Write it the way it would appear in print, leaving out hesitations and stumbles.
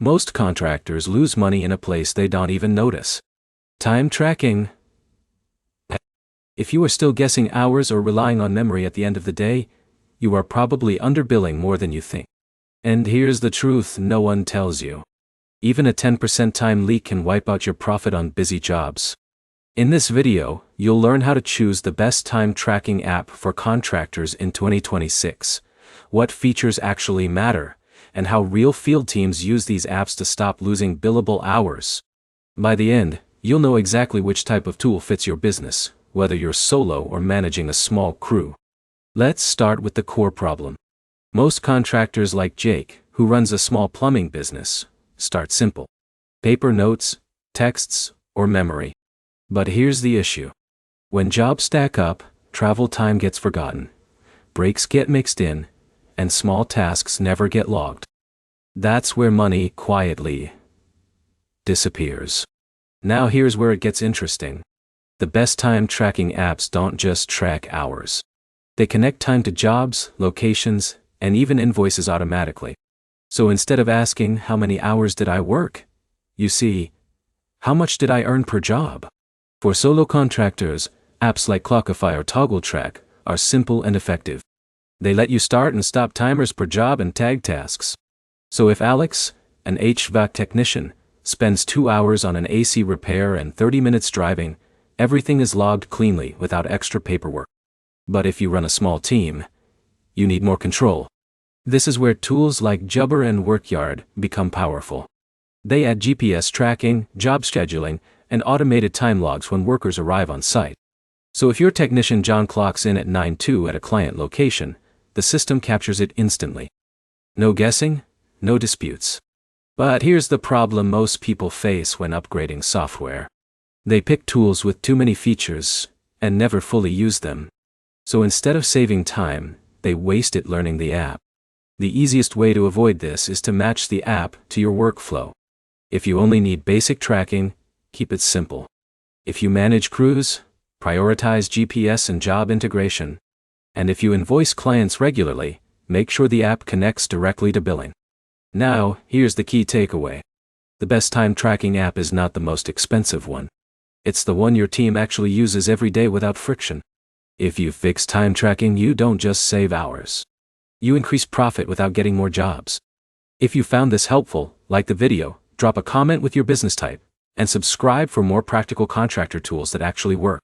Most contractors lose money in a place they don't even notice. Time tracking. If you are still guessing hours or relying on memory at the end of the day, you are probably underbilling more than you think. And here's the truth no one tells you. Even a 10% time leak can wipe out your profit on busy jobs. In this video, you'll learn how to choose the best time tracking app for contractors in 2026, what features actually matter, and how real field teams use these apps to stop losing billable hours. By the end, you'll know exactly which type of tool fits your business, whether you're solo or managing a small crew. Let's start with the core problem. Most contractors like Jake, who runs a small plumbing business, start simple. Paper notes, texts, or memory. But here's the issue. When jobs stack up, travel time gets forgotten, breaks get mixed in, and small tasks never get logged. That's where money quietly disappears. Now here's where it gets interesting. The best time tracking apps don't just track hours. They connect time to jobs, locations, and even invoices automatically. So instead of asking, how many hours did I work? You see, how much did I earn per job? For solo contractors, apps like Clockify or Toggle Track are simple and effective. They let you start and stop timers per job and tag tasks. So if Alex, an HVAC technician, spends 2 hours on an AC repair and 30 minutes driving, everything is logged cleanly without extra paperwork. But if you run a small team, you need more control. This is where tools like Jubber and Workyard become powerful. They add GPS tracking, job scheduling, and automated time logs when workers arrive on site. So if your technician John clocks in at 9:02 at a client location, the system captures it instantly. No guessing, no disputes. But here's the problem most people face when upgrading software. They pick tools with too many features and never fully use them. So instead of saving time, they waste it learning the app. The easiest way to avoid this is to match the app to your workflow. If you only need basic tracking, keep it simple. If you manage crews, prioritize GPS and job integration. And if you invoice clients regularly, make sure the app connects directly to billing. Now, here's the key takeaway. The best time tracking app is not the most expensive one. It's the one your team actually uses every day without friction. If you fix time tracking, you don't just save hours. You increase profit without getting more jobs. If you found this helpful, like the video, drop a comment with your business type, and subscribe for more practical contractor tools that actually work.